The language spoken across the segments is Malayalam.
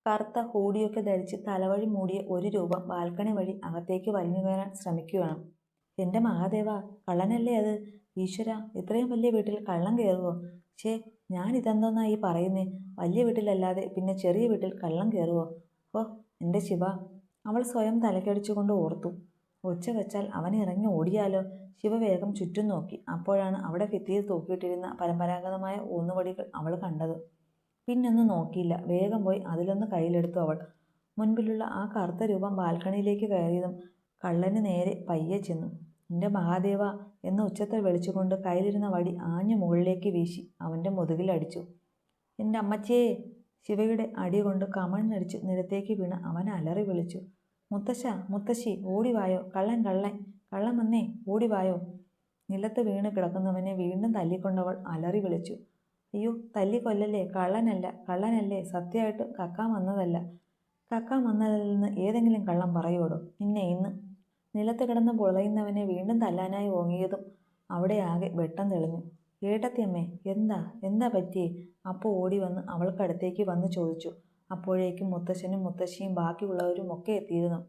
കറുത്ത ഹൂഡിയൊക്കെ ധരിച്ച് തലവഴി മൂടിയ ഒരു രൂപം ബാൽക്കണി വഴി അകത്തേക്ക് വലിഞ്ഞു കയറാൻ ശ്രമിക്കുകയാണ്. എൻ്റെ മഹാദേവ, കള്ളനല്ലേ അത്? ഈശ്വര, ഇത്രയും വലിയ വീട്ടിൽ കള്ളം കയറുമോ? ഛേ, ഞാൻ ഇതെന്തോന്നാ ഈ പറയുന്നേ? വലിയ വീട്ടിലല്ലാതെ പിന്നെ ചെറിയ വീട്ടിൽ കള്ളം കയറുമോ? ഓ എൻ്റെ ശിവ, അവൾ സ്വയം തലക്കടിച്ചുകൊണ്ട് ഓർത്തു. ഒച്ച വെച്ചാൽ അവൻ ഇറങ്ങി ഓടിയാലോ? ശിവ വേഗം ചുറ്റും നോക്കി. അപ്പോഴാണ് അവിടെ ഭിത്തിയിൽ തൂക്കിയിട്ടിരുന്ന പരമ്പരാഗതമായ ഊന്നുവടികൾ അവൾ കണ്ടത്. പിന്നൊന്നും നോക്കിയില്ല, വേഗം പോയി അതിലൊന്ന് കയ്യിലെടുത്തു അവൾ. മുൻപിലുള്ള ആ കറുത്ത രൂപം ബാൽക്കണിയിലേക്ക് കയറിയതും കള്ളന് നേരെ പയ്യെ ചെന്നു. എൻ്റെ മഹാദേവ എന്ന ഉച്ചത്തിൽ വിളിച്ചുകൊണ്ട് കയ്യിലിരുന്ന വടി ആഞ്ഞു മുകളിലേക്ക് വീശി അവൻ്റെ മുതുകിലടിച്ചു. എൻ്റെ അമ്മച്ചിയേ! ശിവയുടെ അടി കൊണ്ട് കമഴ്ന്നടിച്ച് നിലത്തേക്ക് വീണ് അവൻ അലറി വിളിച്ചു. മുത്തശ്ശ, മുത്തശ്ശി, ഓടിവായോ! കള്ളൻ കള്ളൻ കള്ളൻ വന്നേ, ഓടിവായോ! നിലത്ത് വീണ് കിടക്കുന്നവനെ വീണ്ടും തല്ലിക്കൊണ്ടവൾ അലറി വിളിച്ചു. അയ്യോ, തല്ലിക്കൊല്ലല്ലേ, കള്ളനല്ല, കള്ളനല്ലേ, സത്യമായിട്ട് കക്കാൻ വന്നതല്ല. കക്കാൻ വന്നതിൽ ഏതെങ്കിലും കള്ളം പറയോടോ? പിന്നെ ഇന്ന് നിലത്ത് കിടന്ന് പൊളയുന്നവനെ വീണ്ടും തല്ലാനായി ഓങ്ങിയതും അവിടെ ആകെ വെട്ടം തെളിഞ്ഞു. ഏട്ടത്തിയമ്മേ, എന്താ എന്താ പറ്റിയേ? അപ്പോൾ ഓടി വന്ന് അവൾക്കടുത്തേക്ക് വന്ന് ചോദിച്ചു. അപ്പോഴേക്കും മുത്തശ്ശനും മുത്തശ്ശിയും ബാക്കിയുള്ളവരും ഒക്കെ എത്തിയിരുന്നു.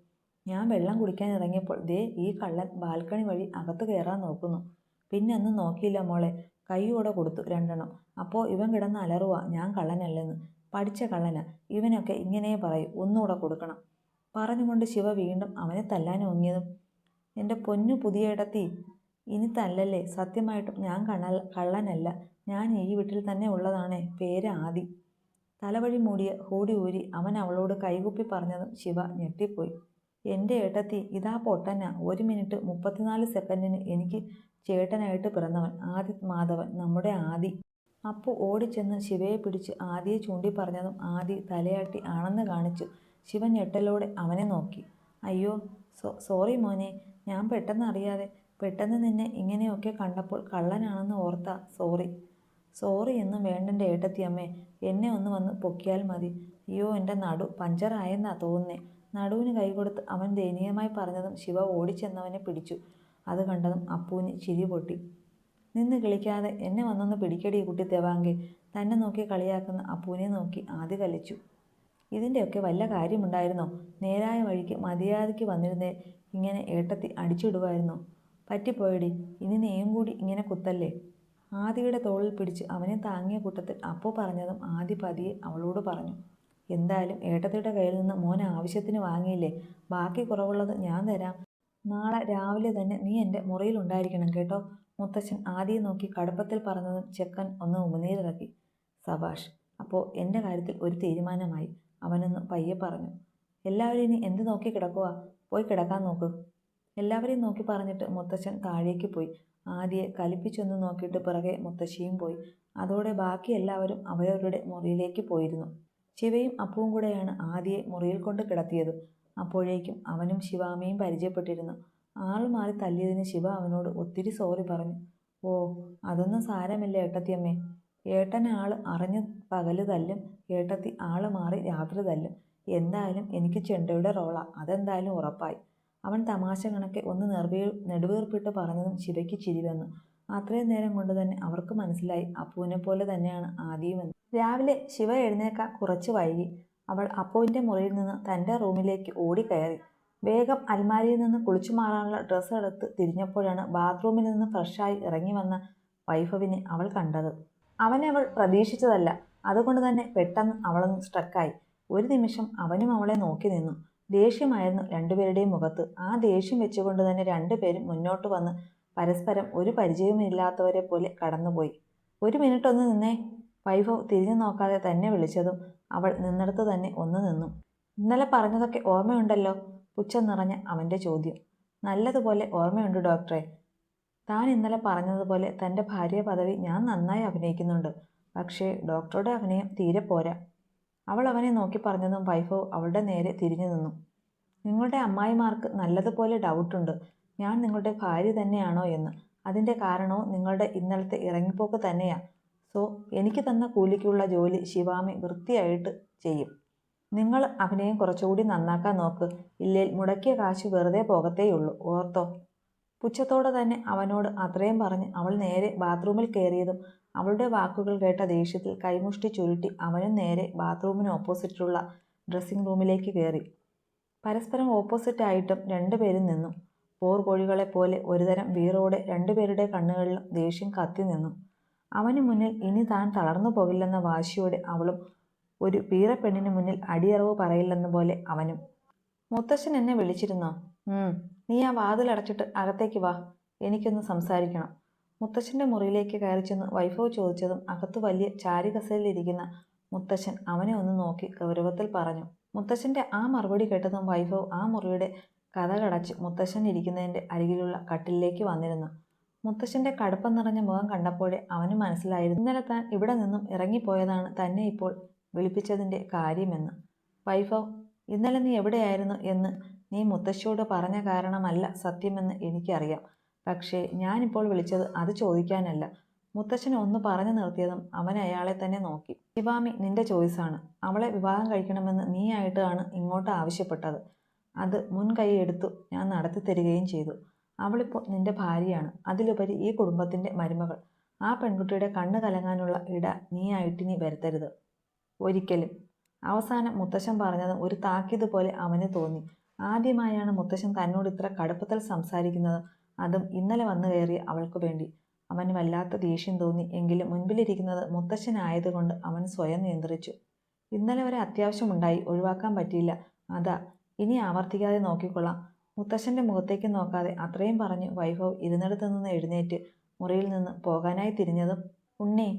ഞാൻ വെള്ളം കുടിക്കാൻ ഇറങ്ങിയപ്പോൾ ദേ ഈ കള്ളൻ ബാൽക്കണി വഴി അകത്ത് കയറാൻ നോക്കുന്നു. പിന്നെ ഒന്നും നോക്കിയില്ല മോളെ, കൈയോടെ കൊടുത്തു രണ്ടെണ്ണം. അപ്പോൾ ഇവൻ കിടന്ന് അലറുവാ ഞാൻ കള്ളനല്ലെന്ന്. പഠിച്ച കള്ളനാ, ഇവനൊക്കെ ഇങ്ങനെ പറയും, ഒന്നുകൂടെ കൊടുക്കണം. പറഞ്ഞുകൊണ്ട് ശിവ വീണ്ടും അവനെ തല്ലാൻ ഓങ്ങിയതും എൻ്റെ പൊന്നു പുതിയ ഇടത്തി, ഇനി തല്ലല്ലേ, സത്യമായിട്ടും ഞാൻ കള്ളനല്ല. ഞാൻ ഈ വീട്ടിൽ തന്നെ ഉള്ളതാണേ. പേര് ആദി. തലവഴി മൂടിയ ഹൂഡി ഊരി അവൻ അവളോട് കൈകുപ്പി പറഞ്ഞതും ശിവ ഞെട്ടിപ്പോയി. എൻ്റെ ഏട്ടത്തി, ഇതാ പൊട്ടനാ. 1 മിനിറ്റ് 34 സെക്കൻഡിന് എനിക്ക് ചേട്ടനായിട്ട് പിറന്നവൻ, ആദിത് മാധവൻ, നമ്മുടെ ആദി. അപ്പു ഓടിച്ചെന്ന് ശിവയെ പിടിച്ച് ആദിയെ ചൂണ്ടി പറഞ്ഞതും ആദി തലയാട്ടി ആണെന്ന് കാണിച്ചു. ശിവൻ ഞെട്ടലോടെ അവനെ നോക്കി. അയ്യോ സോറി മോനെ, ഞാൻ പെട്ടെന്ന് അറിയാതെ, പെട്ടെന്ന് നിന്നെ ഇങ്ങനെയൊക്കെ കണ്ടപ്പോൾ കള്ളനാണെന്ന് ഓർത്താ. സോറി. സോറി എന്നും വേണ്ടെൻ്റെ ഏട്ടത്തിയമ്മേ, എന്നെ ഒന്ന് വന്ന് പൊക്കിയാൽ മതി. അയ്യോ, എൻ്റെ നടു പഞ്ചറായെന്നാ തോന്നുന്നേ. നടുവിന് കൈകൊടുത്ത് അവൻ ദയനീയമായി പറഞ്ഞതും ശിവ ഓടിച്ചെന്നവനെ പിടിച്ചു. അത് കണ്ടതും അപ്പുവിന് ചിരി പൊട്ടി. നിന്ന് കിളിക്കാതെ എന്നെ വന്നൊന്ന് പിടിക്കടി കുട്ടി തെവാങ്കെ. തന്നെ നോക്കി കളിയാക്കുന്ന അപ്പുവിനെ നോക്കി ആദി കലിച്ചു. ഇതിൻ്റെയൊക്കെ വല്ല കാര്യമുണ്ടായിരുന്നോ? നേരായ വഴിക്ക് മര്യാദയ്ക്ക് വന്നിരുന്നേ ഇങ്ങനെ ഏട്ടത്തി അടിച്ചിടുമായിരുന്നോ? പറ്റിപ്പോയടി, ഇനി നീയും കൂടി ഇങ്ങനെ കുത്തല്ലേ. ആദിയുടെ തോളിൽ പിടിച്ച് അവനെ താങ്ങിയ കൂട്ടത്തിൽ അപ്പു പറഞ്ഞതും ആദി പതിയെ അവളോട് പറഞ്ഞു. എന്തായാലും ഏട്ടത്തിയുടെ കയ്യിൽ നിന്ന് മോൻ ആവശ്യത്തിന് വാങ്ങിയില്ലേ, ബാക്കി കുറവുള്ളത് ഞാൻ തരാം. നാളെ രാവിലെ തന്നെ നീ എൻ്റെ മുറിയിലുണ്ടായിരിക്കണം കേട്ടോ. മുത്തച്ഛൻ ആദിയെ നോക്കി കടുപ്പത്തിൽ പറഞ്ഞതും ചെക്കൻ ഒന്ന് ഉമിനീരിറക്കി. സബാഷ്, അപ്പോൾ എൻ്റെ കാര്യത്തിൽ ഒരു തീരുമാനമായി, അവനൊന്ന് പയ്യെ പറഞ്ഞു. എല്ലാവരും ഇനി എന്ത് നോക്കി കിടക്കുക? പോയി കിടക്കാൻ നോക്ക്. എല്ലാവരെയും നോക്കി പറഞ്ഞിട്ട് മുത്തച്ഛൻ താഴേക്ക് പോയി. ആദിയെ കലിപ്പിച്ചൊന്ന് നോക്കിയിട്ട് പിറകെ മുത്തശ്ശിയും പോയി. അതോടെ ബാക്കി എല്ലാവരും അവരവരുടെ മുറിയിലേക്ക് പോയിരുന്നു. ശിവയും അപ്പുവും കൂടെയാണ് ആദിയെ മുറിയിൽ കൊണ്ട് കിടത്തിയത്. അപ്പോഴേക്കും അവനും ശിവാമയും പരിചയപ്പെട്ടിരുന്നു. ആൾ മാറി തല്ലിയതിന് ശിവ അവനോട് ഒത്തിരി സോറി പറഞ്ഞു. ഓ, അതൊന്നും സാരമില്ല ഏട്ടത്തിയമ്മേ. ഏട്ടൻ ആള് അറിഞ്ഞ് പകല് തല്ലും, ഏട്ടത്തി ആള് മാറി രാത്രി തല്ലും. എന്തായാലും എനിക്ക് ചെണ്ടയുടെ റോളാ, അതെന്തായാലും ഉറപ്പായി. അവൻ തമാശ കണക്കെ ഒന്ന് നെടുവീർപ്പിട്ട് പറഞ്ഞതും ശിവയ്ക്ക് ചിരി വന്നു. അത്രയും നേരം കൊണ്ട് തന്നെ അവർക്ക് മനസ്സിലായി അപ്പുവിനെ പോലെ തന്നെയാണ് ആദിയുമെന്ന്. രാവിലെ ശിവ എഴുന്നേൽക്കാൻ കുറച്ച് വൈകി. അവൾ അപ്പുവിൻ്റെ മുറിയിൽ നിന്ന് തൻ്റെ റൂമിലേക്ക് ഓടിക്കയറി. വേഗം അൽമാരിയിൽ നിന്ന് കുളിച്ചു മാറാനുള്ള ഡ്രസ്സ് എടുത്ത് തിരിഞ്ഞപ്പോഴാണ് ബാത്റൂമിൽ നിന്ന് ഫ്രഷായി ഇറങ്ങി വന്ന വൈഭവിനെ അവൾ കണ്ടത്. അവനെ അവൾ പ്രതീക്ഷിച്ചതല്ല. അതുകൊണ്ട് തന്നെ പെട്ടെന്ന് അവളൊന്ന് സ്ട്രക്കായി. ഒരു നിമിഷം അവനും അവളെ നോക്കി നിന്നു. ദേഷ്യമായിരുന്നു രണ്ടുപേരുടെയും മുഖത്ത്. ആ ദേഷ്യം വെച്ചുകൊണ്ട് തന്നെ രണ്ടുപേരും മുന്നോട്ട് വന്ന് പരസ്പരം ഒരു പരിചയവുമില്ലാത്തവരെ പോലെ കടന്നുപോയി. 1 മിനിറ്റ് ഒന്ന് നിന്നേ. വൈഭവ് തിരിഞ്ഞു നോക്കാതെ തന്നെ വിളിച്ചതും അവൾ നിന്നിടത്ത് തന്നെ ഒന്ന് നിന്നു. ഇന്നലെ പറഞ്ഞതൊക്കെ ഓർമ്മയുണ്ടല്ലോ? പുച്ഛം നിറഞ്ഞ അവൻ്റെ ചോദ്യം. നല്ലതുപോലെ ഓർമ്മയുണ്ട് ഡോക്ടറെ. താൻ ഇന്നലെ പറഞ്ഞതുപോലെ തൻ്റെ ഭാര്യ പദവി ഞാൻ നന്നായി അഭിനയിക്കുന്നുണ്ട്. പക്ഷേ ഡോക്ടറുടെ അഭിനയം തീരെ പോരാ. അവൾ അവനെ നോക്കി പറഞ്ഞതും വൈഭവ് അവളുടെ നേരെ തിരിഞ്ഞു നിന്നു. നിങ്ങളുടെ അമ്മായിമാർക്ക് നല്ലതുപോലെ ഡൗട്ടുണ്ട് ഞാൻ നിങ്ങളുടെ ഭാര്യ തന്നെയാണോ എന്ന്. അതിൻ്റെ കാരണവും നിങ്ങളുടെ ഇന്നലത്തെ ഇറങ്ങിപ്പോക്ക് തന്നെയാ. സോ എനിക്ക് തന്ന കൂലിക്കുള്ള ജോലി ശിവാമി വൃത്തിയായിട്ട് ചെയ്യും. നിങ്ങൾ അഭിനയം കുറച്ചുകൂടി നന്നാക്കാൻ നോക്ക്. ഇല്ലേൽ മുടക്കിയ കാശ് വെറുതെ പോകത്തേയുള്ളൂ, ഓർത്തോ. പുച്ഛത്തോടെ തന്നെ അവനോട് അത്രയും പറഞ്ഞ് അവൾ നേരെ ബാത്റൂമിൽ കയറിയതും അവളുടെ വാക്കുകൾ കേട്ട ദേഷ്യത്തിൽ കൈമുഷ്ടി ചുരുട്ടി അവനും നേരെ ബാത്റൂമിന് ഓപ്പോസിറ്റുള്ള ഡ്രസ്സിംഗ് റൂമിലേക്ക് കയറി. പരസ്പരം ഓപ്പോസിറ്റ് ആയിട്ടും രണ്ടുപേരും നിന്നു. പോർകോഴികളെപ്പോലെ ഒരുതരം വീറോടെ രണ്ടുപേരുടെ കണ്ണുകളിലും ദേഷ്യം കത്തി നിന്നു. അവന് മുന്നിൽ ഇനി താൻ തളർന്നു പോകില്ലെന്ന വാശിയോടെ അവളും, ഒരു പീറപ്പെണ്ണിന് മുന്നിൽ അടിയറവ് പറയില്ലെന്ന പോലെ അവനും. മുത്തശ്ശൻ എന്നെ വിളിച്ചിരുന്നോ? നീ ആ വാതിലടച്ചിട്ട് അകത്തേക്ക് വാ, എനിക്കൊന്ന് സംസാരിക്കണം. മുത്തശ്ശൻ്റെ മുറിയിലേക്ക് കയറി ചെന്ന് വൈഭവ് ചോദിച്ചതും അകത്തു വലിയ ചാരികസേരയിലിരിക്കുന്ന മുത്തശ്ശൻ അവനെ ഒന്ന് നോക്കി ഗൗരവത്തിൽ പറഞ്ഞു. മുത്തശ്ശൻ്റെ ആ മറുപടി കേട്ടതും വൈഭവ് ആ മുറിയുടെ കതകടച്ച് മുത്തശ്ശൻ ഇരിക്കുന്നതിൻ്റെ അരികിലുള്ള കട്ടിലേക്ക് വന്നിരുന്നു. മുത്തശ്ശൻ്റെ കടുപ്പം നിറഞ്ഞ മുഖം കണ്ടപ്പോഴേ അവന് മനസ്സിലായിരുന്നു ഇന്നലെ താൻ ഇവിടെ നിന്നും ഇറങ്ങിപ്പോയതാണ് തന്നെ ഇപ്പോൾ വിളിപ്പിച്ചതിൻ്റെ കാര്യമെന്ന്. വൈഭവ്, ഇന്നലെ നീ എവിടെയായിരുന്നു എന്ന് നീ മുത്തശ്ശിയോട് പറഞ്ഞ കാരണമല്ല സത്യമെന്ന് എനിക്കറിയാം. പക്ഷേ ഞാനിപ്പോൾ വിളിച്ചത് അത് ചോദിക്കാനല്ല. മുത്തശ്ശൻ ഒന്ന് പറഞ്ഞു നിർത്തിയതും അവൻ അയാളെ തന്നെ നോക്കി. ശിവാമി നിന്റെ ചോയ്സാണ്. അവളെ വിവാഹം കഴിക്കണമെന്ന് നീയായിട്ടാണ് ഇങ്ങോട്ട് ആവശ്യപ്പെട്ടത്. അത് മുൻകൈ എടുത്തു ഞാൻ നടത്തി തരികയും ചെയ്തു. അവളിപ്പോൾ നിന്റെ ഭാര്യയാണ്. അതിലുപരി ഈ കുടുംബത്തിൻ്റെ മരുമകൾ. ആ പെൺകുട്ടിയുടെ കണ്ണ് കലങ്ങാനുള്ള ഇട നീയായിട്ടിനി വരുത്തരുത്. ഒരിക്കലും. അവസാനം മുത്തശ്ശൻ പറഞ്ഞത് ഒരു താക്കീത് പോലെ അവന് തോന്നി. ആദ്യമായാണ് മുത്തശ്ശൻ തന്നോട് ഇത്ര കടുപ്പത്തിൽ സംസാരിക്കുന്നത്, അതും ഇന്നലെ വന്നു കയറിയ അവൾക്ക് വേണ്ടി. അവന് വല്ലാത്ത ദേഷ്യം തോന്നി. എങ്കിലും മുൻപിലിരിക്കുന്നത് മുത്തശ്ശനായതുകൊണ്ട് അവൻ സ്വയം നിയന്ത്രിച്ചു. ഇന്നലെ ഒരു അത്യാവശ്യമുണ്ടായി, ഒഴിവാക്കാൻ പറ്റിയില്ല. അതാ, ഇനി ആവർത്തിക്കാതെ നോക്കിക്കൊള്ളാം. മുത്തശ്ശൻ്റെ മുഖത്തേക്ക് നോക്കാതെ അത്രയും പറഞ്ഞ് വൈഭവ് ഇരുന്നിടത്തു നിന്ന് എഴുന്നേറ്റ് മുറിയിൽ നിന്ന് പോകാനായി തിരിഞ്ഞതും, ഉണ്ണി,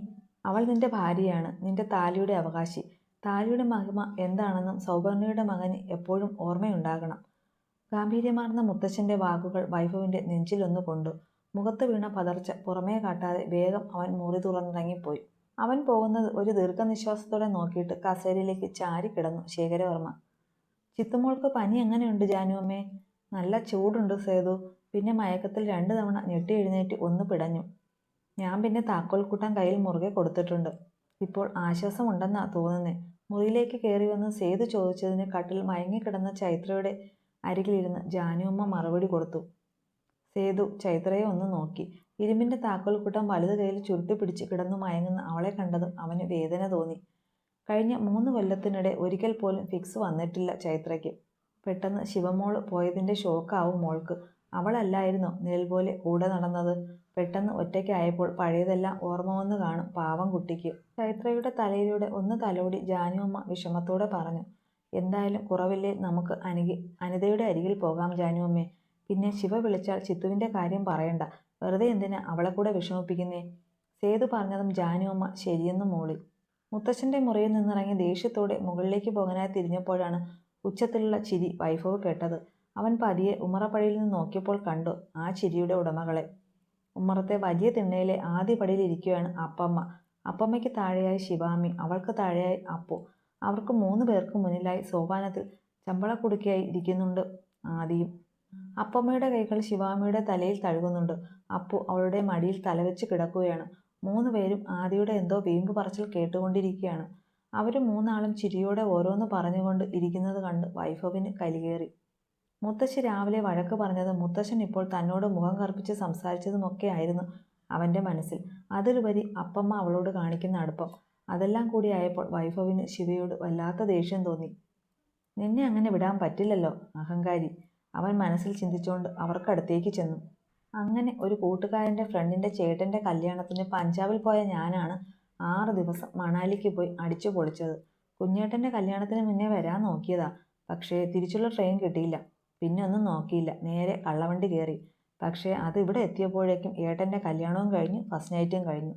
അവൾ നിന്റെ ഭാര്യയാണ്, നിന്റെ താലിയുടെ അവകാശി. താലിയുടെ മഹിമ എന്താണെന്നും സൗപർണിയുടെ മകന് എപ്പോഴും ഓർമ്മയുണ്ടാകണം. ഗാംഭീര്യമാർന്ന മുത്തശ്ശൻ്റെ വാക്കുകൾ വൈഭവിൻ്റെ നെഞ്ചിലൊന്നു കൊണ്ടു. മുഖത്ത് വീണ പതർച്ച പുറമേ കാട്ടാതെ വേഗം അവൻ മുറി തുറന്നിറങ്ങിപ്പോയി. അവൻ പോകുന്നത് ഒരു ദീർഘനിശ്വാസത്തോടെ നോക്കിയിട്ട് കസേരയിലേക്ക് ചാരിക്കിടന്നു ശേഖരവർമ്മ. ചിത്തുമോൾക്ക് പനി എങ്ങനെയുണ്ട് ജാനുവമ്മേ? നല്ല ചൂടുണ്ട് സേതു. പിന്നെ മയക്കത്തിൽ 2 തവണ ഞെട്ടി എഴുന്നേറ്റ് ഒന്ന് പിടഞ്ഞു. ഞാൻ പിന്നെ താക്കോൽക്കൂട്ടം കയ്യിൽ മുറുകെ കൊടുത്തിട്ടുണ്ട്. ഇപ്പോൾ ആശ്വാസമുണ്ടെന്നാ തോന്നുന്നേ. മുറിയിലേക്ക് കയറി വന്ന് സേതു ചോദിച്ചതിന് കട്ടിൽ മയങ്ങിക്കിടന്ന ചൈത്രയുടെ അരികിലിരുന്ന് ജാനുവമ്മ മറുപടി കൊടുത്തു. സേതു ചൈത്രയെ ഒന്ന് നോക്കി. ഇരുമ്പിൻ്റെ താക്കോൽക്കൂട്ടം വലതു കയ്യിൽ ചുരുട്ടിപ്പിടിച്ച് കിടന്നു മയങ്ങുന്ന അവളെ കണ്ടതും അവന് വേദന തോന്നി. കഴിഞ്ഞ 3 കൊല്ലത്തിനിടെ ഒരിക്കൽ പോലും ഫിക്സ് വന്നിട്ടില്ല ചൈത്രയ്ക്ക്. പെട്ടെന്ന് ശിവമോള് പോയതിൻ്റെ ഷോക്കാവും മോൾക്ക്. അവളല്ലായിരുന്നോ നിഴൽ പോലെ കൂടെ നടന്നത്? പെട്ടെന്ന് ഒറ്റയ്ക്കായപ്പോൾ പഴയതെല്ലാം ഓർമ്മ വന്നു കാണും പാവം കുട്ടിക്ക്. ചൈത്രയുടെ തലയിലൂടെ ഒന്ന് തലോടി ജാനുവമ്മ വിഷമത്തോടെ പറഞ്ഞു. എന്തായാലും കുറവില്ലേ, നമുക്ക് അനിതയുടെ അരികിൽ പോകാം ജാനുവമ്മേ. പിന്നെ ശിവ വിളിച്ചാൽ ചിത്തുവിൻ്റെ കാര്യം പറയണ്ട. വെറുതെ എന്തിനാ അവളെ കൂടെ വിഷമിപ്പിക്കുന്നേ? സേതു പറഞ്ഞതും ജാനുവമ്മ ശരിയെന്ന് മൂളി. മുത്തശ്ശൻ്റെ മുറിയിൽ നിന്നിറങ്ങി ദേഷ്യത്തോടെ മുകളിലേക്ക് പോകാനായി തിരിഞ്ഞപ്പോഴാണ് ഉച്ചത്തിലുള്ള ചിരി വൈഭവ് കേട്ടത്. അവൻ പതിയെ ഉമ്മറപ്പടിയിൽ നിന്ന് നോക്കിയപ്പോൾ കണ്ടു ആ ചിരിയുടെ ഉടമകളെ. ഉമ്മറത്തെ വലിയ തിണ്ണയിലെ ആദ്യ പടിയിൽ ഇരിക്കുകയാണ് അപ്പമ്മ. അപ്പമ്മയ്ക്ക് താഴെയായി ശിവാമി, അവൾക്ക് താഴെയായി അപ്പു. അവർക്ക് 3 പേർക്ക് മുന്നിലായി സോപാനത്തിൽ ചമ്പളക്കുടുക്കയായി ഇരിക്കുന്നുണ്ട് ആദിയും. അപ്പമ്മയുടെ കൈകൾ ശിവാമിയുടെ തലയിൽ തഴുകുന്നുണ്ട്. അപ്പു അവളുടെ മടിയിൽ തലവെച്ച് കിടക്കുകയാണ്. 3 പേരും ആദിയുടെ എന്തോ വീമ്പ് പറച്ചിൽ കേട്ടുകൊണ്ടിരിക്കുകയാണ്. അവർ 3 ആളും ചിരിയോടെ ഓരോന്ന് പറഞ്ഞുകൊണ്ട് ഇരിക്കുന്നത് കണ്ട് വൈഭവിന് കലികേറി. മുത്തശ്ശി രാവിലെ വഴക്ക് പറഞ്ഞതും മുത്തശ്ശൻ ഇപ്പോൾ തന്നോട് മുഖം കറുപ്പിച്ച് സംസാരിച്ചതുമൊക്കെ ആയിരുന്നു അവൻ്റെ മനസ്സിൽ. അതിലുപരി അപ്പമ്മ അവളോട് കാണിക്കുന്ന അടുപ്പം, അതെല്ലാം കൂടിയായപ്പോൾ വൈഭവിന് ശിവയോട് വല്ലാത്ത ദേഷ്യം തോന്നി. നിന്നെ അങ്ങനെ വിടാൻ പറ്റില്ലല്ലോ അഹങ്കാരി, അവൻ മനസ്സിൽ ചിന്തിച്ചുകൊണ്ട് അവർക്കടുത്തേക്ക് ചെന്നു. അങ്ങനെ ഒരു കൂട്ടുകാരൻ്റെ ഫ്രണ്ടിൻ്റെ ചേട്ടൻ്റെ കല്യാണത്തിന് പഞ്ചാബിൽ പോയ ഞാനാണ് 6 ദിവസം മണാലിക്ക് പോയി അടിച്ചു പൊളിച്ചത്. കുഞ്ഞേട്ടൻ്റെ കല്യാണത്തിന് മുന്നേ വരാൻ നോക്കിയതാ, പക്ഷേ തിരിച്ചുള്ള ട്രെയിൻ കിട്ടിയില്ല. പിന്നെ ഒന്നും നോക്കിയില്ല, നേരെ കള്ളവണ്ടി കയറി. പക്ഷേ അത് ഇവിടെ എത്തിയപ്പോഴേക്കും ഏട്ടൻ്റെ കല്യാണവും കഴിഞ്ഞു, ഫസ്റ്റ് നൈറ്റും കഴിഞ്ഞു.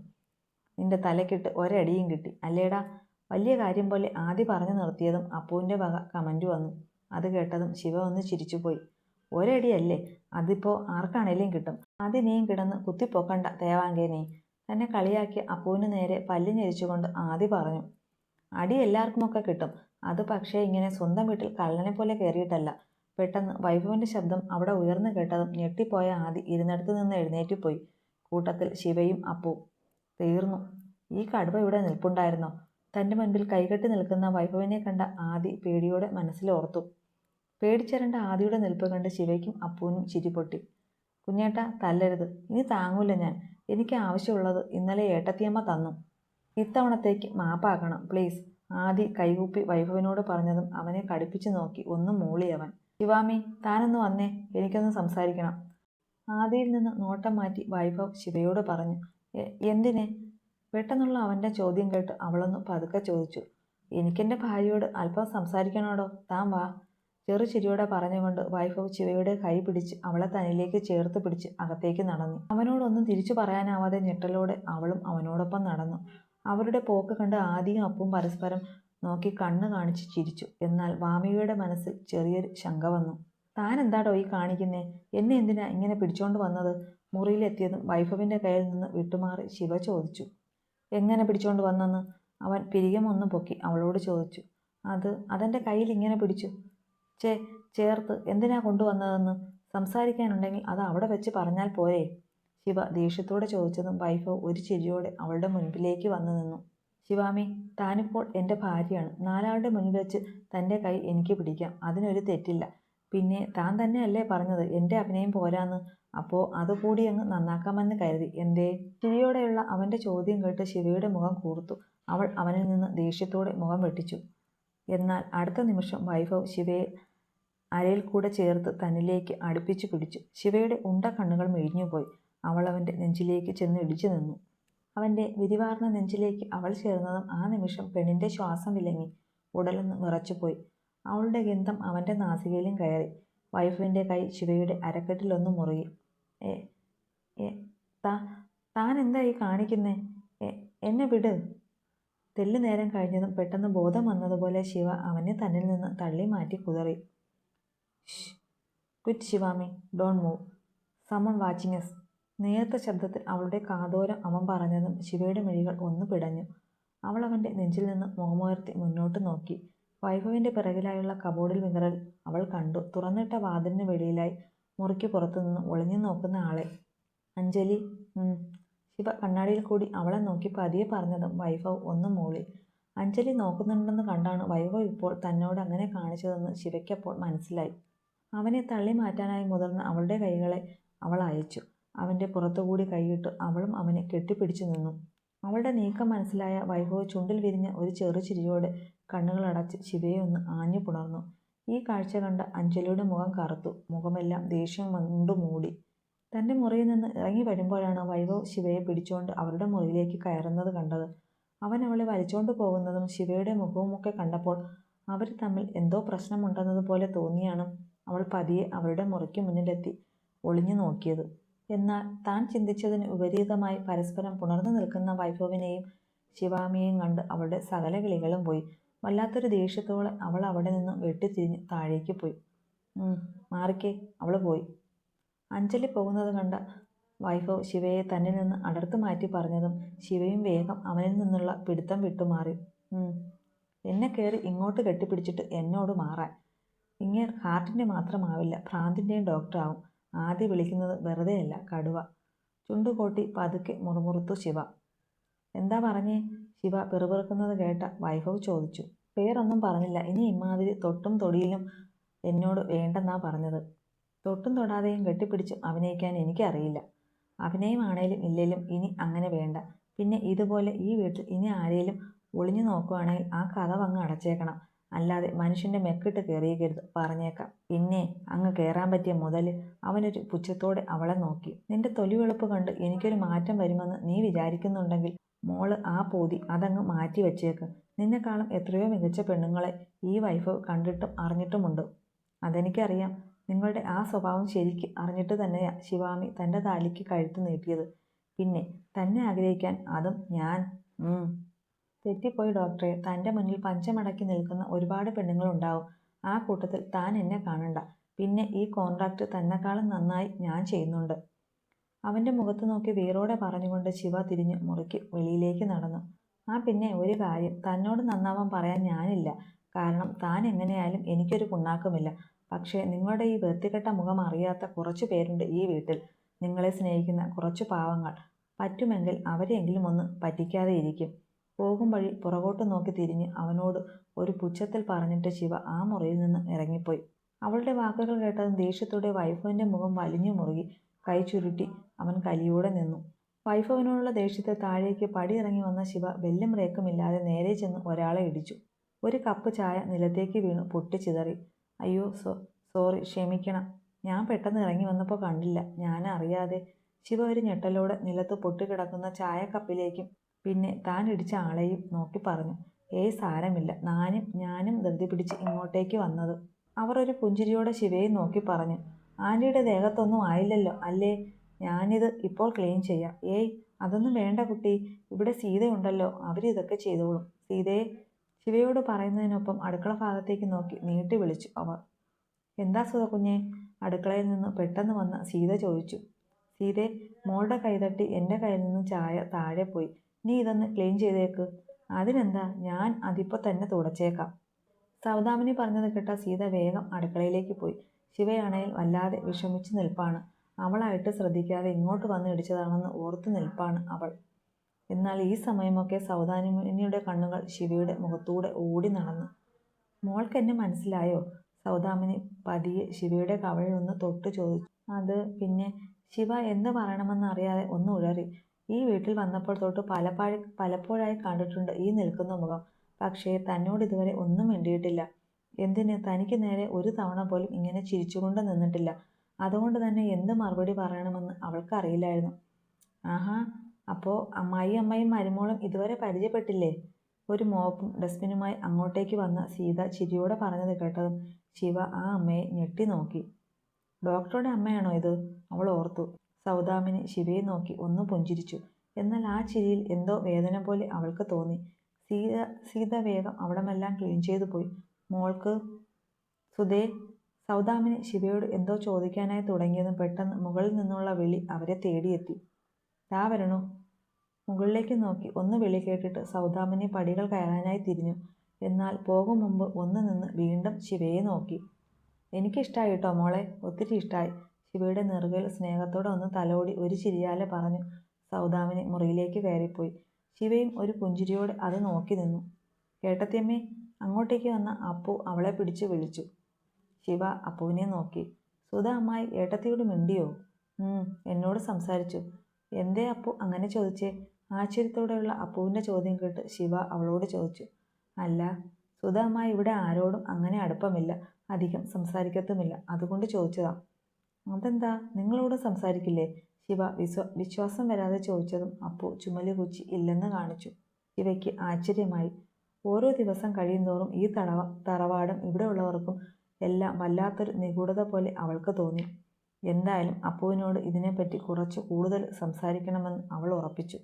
നിന്റെ തലക്കിട്ട് ഒരടിയും കിട്ടി അല്ലേടാ? വലിയ കാര്യം പോലെ ആദ്യം പറഞ്ഞു നിർത്തിയതും അപ്പുവിൻ്റെ വക കമൻറ്റ് വന്നു. അത് കേട്ടതും ശിവ ഒന്ന് ചിരിച്ചുപോയി. ഒരടിയല്ലേ, അതിപ്പോൾ ആർക്കാണേലും കിട്ടും. ആദ്യം നീയും കിടന്ന് കുത്തിപ്പൊക്കണ്ട തേവാങ്കേ നീ. തന്നെ കളിയാക്കിയ അപ്പുവിന് നേരെ പല്ല് ഞെരിച്ചുകൊണ്ട് ആദി പറഞ്ഞു. അടി എല്ലാവർക്കുമൊക്കെ കിട്ടും, അത് പക്ഷേ ഇങ്ങനെ സ്വന്തം വീട്ടിൽ കള്ളനെ പോലെ കയറിയിട്ടല്ല. പെട്ടെന്ന് വൈഭവിൻ്റെ ശബ്ദം അവിടെ ഉയർന്നു കേട്ടതും ഞെട്ടിപ്പോയ ആദി ഇരുന്നിടത്ത് നിന്ന് എഴുന്നേറ്റ് പോയി. കൂട്ടത്തിൽ ശിവയും അപ്പുവും. തീർന്നു, ഈ കടുവ ഇവിടെ നിൽപ്പുണ്ടായിരുന്നോ? തൻ്റെ മുൻപിൽ കൈകെട്ടി നിൽക്കുന്ന വൈഭവിനെ കണ്ട ആദി പേടിയോടെ മനസ്സിലോർത്തു. പേടിച്ചരണ്ട ആദിയുടെ നിൽപ്പ് കണ്ട് ശിവയ്ക്കും അപ്പുവിനും ചിരി പൊട്ടി. കുഞ്ഞേട്ടാ, തല്ലരുത്, ഇനി താങ്ങൂല ഞാൻ. എനിക്ക് ആവശ്യമുള്ളത് ഇന്നലെ ഏട്ടത്തിയമ്മ തന്നു. ഇത്തവണത്തേക്ക് മാപ്പാക്കണം പ്ലീസ്. ആദി കൈകൂപ്പി വൈഭവിനോട് പറഞ്ഞതും അവനെ കടുപ്പിച്ചു നോക്കി ഒന്ന് മൂളി അവൻ. ശിവാമി, താനൊന്ന് വന്നേ, എനിക്കൊന്ന് സംസാരിക്കണം. ആദിയിൽ നിന്ന് നോട്ടം മാറ്റി വൈഭവ് ശിവയോട് പറഞ്ഞു. എന്തിനെ? പെട്ടെന്നുള്ള അവൻ്റെ ചോദ്യം കേട്ട് അവളൊന്ന് പതുക്കെ ചോദിച്ചു. എനിക്കെൻ്റെ ഭാര്യയോട് അല്പം സംസാരിക്കണോടോ, താൻ വാ. ചെറു ചിരിയോടെ പറഞ്ഞുകൊണ്ട് വൈഭവ് ശിവയുടെ കൈ പിടിച്ച് അവളെ തന്നിലേക്ക് ചേർത്ത് പിടിച്ച് അകത്തേക്ക് നടന്നു. അവനോടൊന്നും തിരിച്ചു പറയാനാവാതെ ഞെട്ടലോടെ അവളും അവനോടൊപ്പം നടന്നു. അവരുടെ പോക്ക് കണ്ട് ആദിയും അപ്പും പരസ്പരം നോക്കി കണ്ണ് കാണിച്ച് ചിരിച്ചു. എന്നാൽ വാമികയുടെ മനസ്സിൽ ചെറിയൊരു ശങ്ക വന്നു. താൻ എന്താടോ ഈ കാണിക്കുന്നേ? എന്നെ എന്തിനാ ഇങ്ങനെ പിടിച്ചോണ്ട് വന്നത്? മുറിയിലെത്തിയതും വൈഭവിൻ്റെ കയ്യിൽ നിന്ന് വിട്ടുമാറി ശിവ ചോദിച്ചു. എങ്ങനെ പിടിച്ചോണ്ട് വന്നെന്ന്? അവൻ പിരികമൊന്നും പൊക്കി അവളോട് ചോദിച്ചു. അതെൻ്റെ കയ്യിൽ ഇങ്ങനെ പിടിച്ചു. ചേർത്ത് എന്തിനാ കൊണ്ടുവന്നതെന്ന് സംസാരിക്കാനുണ്ടെങ്കിൽ അത് അവിടെ വെച്ച് പറഞ്ഞാൽ പോരെ? ശിവ ദേഷ്യത്തോടെ ചോദിച്ചതും വൈഭവ് ഒരു ചിരിയോടെ അവളുടെ മുൻപിലേക്ക് വന്നു നിന്നു. ശിവാമി, താനിപ്പോൾ എൻ്റെ ഭാര്യയാണ്. നാലാളുടെ മുന്നിൽ വെച്ച് തൻ്റെ കൈ എനിക്ക് പിടിക്കാം, അതിനൊരു തെറ്റില്ല. പിന്നെ താൻ തന്നെയല്ലേ പറഞ്ഞത് എൻ്റെ അഭിനയം പോരാന്ന്? അപ്പോൾ അതുകൂടി അങ്ങ് നന്നാക്കാമെന്ന് കരുതി. എന്തേ? ചിരിയോടെയുള്ള അവൻ്റെ ചോദ്യം കേട്ട് ശിവയുടെ മുഖം കൂർത്തു. അവൾ അവനിൽ നിന്ന് ദേഷ്യത്തോടെ മുഖം വെട്ടിച്ചു. എന്നാൽ അടുത്ത നിമിഷം വൈഭവ് ശിവയെ അരയിൽ കൂടെ ചേർത്ത് തന്നിലേക്ക് അടുപ്പിച്ചു പിടിച്ചു. ശിവയുടെ ഉണ്ട കണ്ണുകൾ മിഴിഞ്ഞുപോയി. അവൾ അവൻ്റെ നെഞ്ചിലേക്ക് ചെന്ന് ഇടിച്ചു നിന്നു. അവൻ്റെ വിരിവാർന്ന നെഞ്ചിലേക്ക് അവൾ ചേർന്നതും ആ നിമിഷം പെണ്ണിൻ്റെ ശ്വാസം വിലങ്ങി. ഉടലൊന്ന് വിറച്ചുപോയി. അവളുടെ ഗന്ധം അവൻ്റെ നാസികയിലും കയറി. വൈഫിൻ്റെ കൈ ശിവയുടെ അരക്കെട്ടിലൊന്ന് മുറുകി. താൻ എന്താ ഈ കാണിക്കുന്നേ? എന്നെ വിട്. തെല്ലു നേരം കഴിഞ്ഞതും പെട്ടെന്ന് ബോധം വന്നതുപോലെ ശിവ അവനെ തന്നിൽ നിന്ന് തള്ളി മാറ്റി കുതറി. Quit Shivami, don't move, someone watching us. നേർത്ത ശബ്ദത്തിൽ അവളുടെ കാതോരം അവൻ പറഞ്ഞതും ശിവയുടെ മിഴികൾ ഒന്ന് പിടഞ്ഞു. അവൾ അവൻ്റെ നെഞ്ചിൽ നിന്ന് മുഖമുയർത്തി മുന്നോട്ട് നോക്കി. വൈഭവിൻ്റെ പിറകിലായുള്ള കബോർഡിൽ വിറൽ അവൾ കണ്ടു. തുറന്നിട്ട വാതിലിന് വെളിയിലായി മുറിക്ക് പുറത്തുനിന്ന് ഒളിഞ്ഞു നോക്കുന്ന ആളെ. അഞ്ജലി. ശിവ കണ്ണാടിയിൽ കൂടി അവളെ നോക്കി പതിയെ പറഞ്ഞതും വൈഭവ് ഒന്ന് മൂളി. അഞ്ജലി നോക്കുന്നുണ്ടെന്ന് കണ്ടാണ് വൈഭവ് ഇപ്പോൾ തന്നോട് അങ്ങനെ കാണിച്ചതെന്ന് ശിവയ്ക്കപ്പോൾ മനസ്സിലായി. അവനെ തള്ളി മാറ്റാനായി മുതിർന്ന അവളുടെ കൈകളെ അവൾ അയച്ചു. അവൻ്റെ പുറത്തുകൂടി കൈയിട്ട് അവളും അവനെ കെട്ടിപ്പിടിച്ചു നിന്നു. അവളുടെ നീക്കം മനസ്സിലായ വൈഭവ് ചുണ്ടിൽ വിരിഞ്ഞ ഒരു ചെറു ചിരിയോടെ കണ്ണുകളടച്ച് ശിവയെ ഒന്ന് ആഞ്ഞു പുണർന്നു. ഈ കാഴ്ച കണ്ട അഞ്ജലിയുടെ മുഖം കറുത്തു. മുഖമെല്ലാം ദേഷ്യം കൊണ്ട് മൂടി. തൻ്റെ മുറിയിൽ നിന്ന് ഇറങ്ങി വരുമ്പോഴാണ് വൈഭവ് ശിവയെ പിടിച്ചുകൊണ്ട് അവരുടെ മുറിയിലേക്ക് കയറുന്നത് കണ്ടത്. അവൻ അവളെ വലിച്ചുകൊണ്ട് പോകുന്നതും ശിവയുടെ മുഖവുമൊക്കെ കണ്ടപ്പോൾ അവർ തമ്മിൽ എന്തോ പ്രശ്നമുണ്ടെന്നതുപോലെ തോന്നിയാണ് അവൾ പതിയെ അവരുടെ മുറിക്ക് മുന്നിലെത്തി ഒളിഞ്ഞു നോക്കിയത്. എന്നാൽ താൻ ചിന്തിച്ചതിന് വിപരീതമായി പരസ്പരം പുണർന്നു നിൽക്കുന്ന വൈഭവിനെയും ശിവാമിയെയും കണ്ട് അവളുടെ സകല കിളികളും പോയി. വല്ലാത്തൊരു ദേഷ്യത്തോടെ അവൾ അവിടെ നിന്ന് വെട്ടിത്തിരിഞ്ഞ് താഴേക്ക് പോയി. മാറിക്കേ, അവൾ പോയി. അഞ്ജലി പോകുന്നത് കണ്ട വൈഭവ് ശിവയെ തന്നിൽ നിന്ന് അടർത്ത് മാറ്റി പറഞ്ഞതും ശിവയും വേഗം അവനിൽ നിന്നുള്ള പിടുത്തം വിട്ടുമാറി. എന്നെ കയറി ഇങ്ങോട്ട് കെട്ടിപ്പിടിച്ചിട്ട് എന്നോട് മാറാൻ. ഇങ്ങേർ ഹാർട്ടിൻ്റെ മാത്രമാവില്ല, ഭ്രാന്തിൻ്റെയും ഡോക്ടറാവും. ആദ്യം വിളിക്കുന്നത് വെറുതെയല്ല, കടുവ. ചുണ്ടുകോട്ടി പതുക്കെ മുറുമുറുത്തു ശിവ. എന്താ പറഞ്ഞേ? ശിവ പിറുപിറുക്കുന്നത് കേട്ട വൈഭവ് ചോദിച്ചു. പേരൊന്നും പറഞ്ഞില്ല. ഇനി ഇമാതിരി തൊട്ടും തൊടിയിലും എന്നോട് വേണ്ടെന്നാ പറഞ്ഞത്. തൊട്ടും തൊടാതെയും കെട്ടിപ്പിടിച്ചും അഭിനയിക്കാൻ എനിക്കറിയില്ല. അഭിനയമാണേലും ഇല്ലേലും ഇനി അങ്ങനെ വേണ്ട. പിന്നെ ഇതുപോലെ ഈ വീട്ടിൽ ഇനി ആരെയും ഒളിഞ്ഞു നോക്കുവാണെങ്കിൽ ആ കതവ് അങ്ങ് അടച്ചേക്കണം. അല്ലാതെ മനുഷ്യൻ്റെ മെക്കിട്ട് കയറിയേക്കരുത്, പറഞ്ഞേക്കാം. പിന്നെ അങ്ങ് കയറാൻ പറ്റിയ മുതൽ. അവനൊരു പുച്ഛത്തോടെ അവളെ നോക്കി. നിന്റെ തൊലി വെളുപ്പ് കണ്ട് എനിക്കൊരു മാറ്റം വരുമെന്ന് നീ വിചാരിക്കുന്നുണ്ടെങ്കിൽ മോള് ആ പൂതി അതങ്ങ് മാറ്റി വെച്ചേക്ക്. നിന്നെക്കാളും എത്രയോ മികച്ച പെണ്ണുങ്ങളെ ഈ വൈഭവ് കണ്ടിട്ടും അറിഞ്ഞിട്ടുമുണ്ട്. അതെനിക്കറിയാം. നിങ്ങളുടെ ആ സ്വഭാവം ശരിക്ക് അറിഞ്ഞിട്ട് തന്നെയാ ശിവാമി തൻ്റെ താലിക്ക് കഴുത്ത് നീട്ടിയത്. പിന്നെ തന്നെ ആഗ്രഹിക്കാൻ അതും ഞാൻ. തെറ്റിപ്പോയി ഡോക്ടറെ. തൻ്റെ മുന്നിൽ പഞ്ചമടക്കി നിൽക്കുന്ന ഒരുപാട് പെണ്ണുങ്ങളുണ്ടാവും. ആ കൂട്ടത്തിൽ താൻ എന്നെ കാണണ്ട. പിന്നെ ഈ കോൺട്രാക്റ്റ് തന്നെക്കാളും നന്നായി ഞാൻ ചെയ്യുന്നുണ്ട്. അവൻ്റെ മുഖത്ത് നോക്കി വീറോടെ പറഞ്ഞുകൊണ്ട് ശിവ തിരിഞ്ഞ് മുറിക്ക് വെളിയിലേക്ക് നടന്നു. പിന്നെ ഒരു കാര്യം, തന്നോട് നന്നാവാൻ പറയാൻ ഞാനില്ല. കാരണം താൻ എങ്ങനെയായാലും എനിക്കൊരു പുണ്ണാക്കുമില്ല. പക്ഷേ നിങ്ങളുടെ ഈ വൃത്തികെട്ട മുഖം അറിയാത്ത കുറച്ചു പേരുണ്ട് ഈ വീട്ടിൽ. നിങ്ങളെ സ്നേഹിക്കുന്ന കുറച്ചു പാവങ്ങൾ. പറ്റുമെങ്കിൽ അവരെയെങ്കിലും ഒന്ന് പറ്റിക്കാതെ ഇരിക്കും. പോകും വഴി പുറകോട്ട് നോക്കി തിരിഞ്ഞ് അവനോട് ഒരു പുച്ഛത്തിൽ പറഞ്ഞിട്ട് ശിവ ആ മുറിയിൽ നിന്ന് ഇറങ്ങിപ്പോയി. അവളുടെ വാക്കുകൾ കേട്ടതും ദേഷ്യത്തോടെ വൈഭവിൻ്റെ മുഖം വലിഞ്ഞു മുറുകി. കൈ ചുരുട്ടി അവൻ കലിയോടെ നിന്നു. വൈഭവനോടുള്ള ദേഷ്യത്തിൽ താഴേക്ക് പടിയിറങ്ങി വന്ന ശിവ ബെല്ലും ബ്രേക്കുമില്ലാതെ നേരെ ചെന്ന് ഒരാളെ ഇടിച്ചു. ഒരു കപ്പ് ചായ നിലത്തേക്ക് വീണു പൊട്ടിച്ചിതറി. അയ്യോ സോറി, ക്ഷമിക്കണം. ഞാൻ പെട്ടെന്ന് ഇറങ്ങി വന്നപ്പോൾ കണ്ടില്ല. ഞാൻ അറിയാതെ. ശിവ ഒരു ഞെട്ടലോടെ നിലത്ത് പൊട്ടിക്കിടക്കുന്ന ചായക്കപ്പിലേക്കും പിന്നെ താൻ ഇടിച്ച ആളെയും നോക്കി പറഞ്ഞു. ഏയ് സാരമില്ല, ഞാനും ധൃതി പിടിച്ച് ഇങ്ങോട്ടേക്ക് വന്നത്. അവർ ഒരു പുഞ്ചിരിയോടെ ശിവയെ നോക്കി പറഞ്ഞു. ആൻറ്റിയുടെ ദേഹത്തൊന്നും ആയില്ലല്ലോ അല്ലേ? ഞാനിത് ഇപ്പോൾ ക്ലീൻ ചെയ്യാം. ഏയ് അതൊന്നും വേണ്ട കുട്ടി, ഇവിടെ സീതയുണ്ടല്ലോ, അവരിതൊക്കെ ചെയ്തോളും. സീതയെ ശിവയോട് പറയുന്നതിനൊപ്പം അടുക്കള ഭാഗത്തേക്ക് നോക്കി നീട്ടി വിളിച്ചു അവർ. എന്താ സുധ കുഞ്ഞെ? അടുക്കളയിൽ നിന്ന് പെട്ടെന്ന് വന്ന സീത ചോദിച്ചു. സീതേ, മോളുടെ കൈതട്ടി എൻ്റെ കയ്യിൽ നിന്നും ചായ താഴെ പോയി. നീ ഇതൊന്ന് ക്ലീൻ ചെയ്തേക്ക്. അതിനെന്താ, ഞാൻ അതിപ്പോൾ തന്നെ തുടച്ചേക്കാം. സൗദാമിനി പറഞ്ഞത് കേട്ട സീത വേഗം അടുക്കളയിലേക്ക് പോയി. ശിവയാണയിൽ വല്ലാതെ വിഷമിച്ച് നിൽപ്പാണ്. അവളായിട്ട് ശ്രദ്ധിക്കാതെ ഇങ്ങോട്ട് വന്ന് ഇടിച്ചതാണെന്ന് ഓർത്തു നിൽപ്പാണ് അവൾ. എന്നാൽ ഈ സമയമൊക്കെ സൗദാമിനിയുടെ കണ്ണുകൾ ശിവയുടെ മുഖത്തൂടെ ഓടി നടന്നു. മോൾക്ക് എന്നെ മനസ്സിലായോ? സൗദാമിനി പതിയെ ശിവയുടെ കവളിൽ ഒന്ന് തൊട്ട് ചോദിച്ചു. അത് പിന്നെ ശിവ എന്ത് പറയണമെന്ന് അറിയാതെ ഒന്ന് ഉഴറി. ഈ വീട്ടിൽ വന്നപ്പോൾ തൊട്ട് പലപ്പോഴായി കണ്ടിട്ടുണ്ട് ഈ നിൽക്കുന്ന മുഖം. പക്ഷേ തന്നോട് ഇതുവരെ ഒന്നും മിണ്ടിയിട്ടില്ല. എന്തിന്, തനിക്ക് നേരെ ഒരു തവണ പോലും ഇങ്ങനെ ചിരിച്ചുകൊണ്ട് നിന്നിട്ടില്ല. അതുകൊണ്ട് തന്നെ എന്ത് മറുപടി പറയണമെന്ന് അവൾക്കറിയില്ലായിരുന്നു. ആഹാ, അപ്പോൾ അമ്മായിയും മരുമോളും ഇതുവരെ പരിചയപ്പെട്ടില്ലേ? ഒരു മോപ്പും ഡസ്റ്റ്ബിനുമായി അങ്ങോട്ടേക്ക് വന്ന സീത ചിരിയോടെ പറഞ്ഞത് കേട്ടതും ശിവ ആ അമ്മയെ ഞെട്ടി നോക്കി. ഡോക്ടറുടെ അമ്മയാണോ ഇത്? അവൾ ഓർത്തു. സൗദാമിനി ശിവയെ നോക്കി ഒന്ന് പുഞ്ചിരിച്ചു. എന്നാൽ ആ ചിരിയിൽ എന്തോ വേദന പോലെ അവൾക്ക് തോന്നി. സീത വേഗം അവിടമെല്ലാം ക്ലീൻ ചെയ്തു പോയി. മോൾക്ക് സുധേ. സൗദാമിനി ശിവയോട് എന്തോ ചോദിക്കാനായി തുടങ്ങിയതും പെട്ടെന്ന് മുകളിൽ നിന്നുള്ള വിളി അവരെ തേടിയെത്തി. ദാ വരണു. മുകളിലേക്ക് നോക്കി ഒന്ന് വിളി കേട്ടിട്ട് സൗദാമിനി പടികൾ കയറാനായി തിരിഞ്ഞു. എന്നാൽ പോകും മുമ്പ് ഒന്ന് നിന്ന് വീണ്ടും ശിവയെ നോക്കി. എനിക്കിഷ്ടായി കേട്ടോ മോളെ, ഒത്തിരി ഇഷ്ടമായി. ശിവയുടെ നെറുകയിൽ സ്നേഹത്തോടെ ഒന്ന് തലോടി ഒരു ചിരിയാലെ പറഞ്ഞു സൗദാമിനി മുറിയിലേക്ക് കയറിപ്പോയി. ശിവയും ഒരു പുഞ്ചിരിയോടെ അത് നോക്കി നിന്നു. കേട്ടത്തിയമ്മേ. അങ്ങോട്ടേക്ക് വന്ന അപ്പു അവളെ പിടിച്ചു വിളിച്ചു. ശിവ അപ്പുവിനെ നോക്കി. സുധ അമ്മായി ഏട്ടത്തിയോട് മിണ്ടിയോ? എന്നോട് സംസാരിച്ചു. എന്തേ അപ്പു അങ്ങനെ ചോദിച്ചേ? ആശ്ചര്യത്തോടെയുള്ള അപ്പുവിൻ്റെ ചോദ്യം കേട്ട് ശിവ അവളോട് ചോദിച്ചു. അല്ല, സുധ അമ്മായി ഇവിടെ ആരോടും അങ്ങനെ അടുപ്പമില്ല, അധികം സംസാരിക്കത്തുമില്ല, അതുകൊണ്ട് ചോദിച്ചതാ. അതെന്താ, നിങ്ങളോട് സംസാരിക്കില്ലേ? ശിവ വിശ്വാസം വരാതെ ചോദിച്ചതും അപ്പു ചുമല് കുച്ചി ഇല്ലെന്ന് കാണിച്ചു. ശിവയ്ക്ക് ആശ്ചര്യമായി. ഓരോ ദിവസം കഴിയുന്തോറും ഈ തറവാടും ഇവിടെയുള്ളവർക്കും എല്ലാം വല്ലാത്തൊരു നിഗൂഢത പോലെ അവൾക്ക് തോന്നി. എന്തായാലും അപ്പുവിനോട് ഇതിനെപ്പറ്റി കുറച്ച് കൂടുതൽ സംസാരിക്കണമെന്ന് അവൾ ഉറപ്പിച്ചു.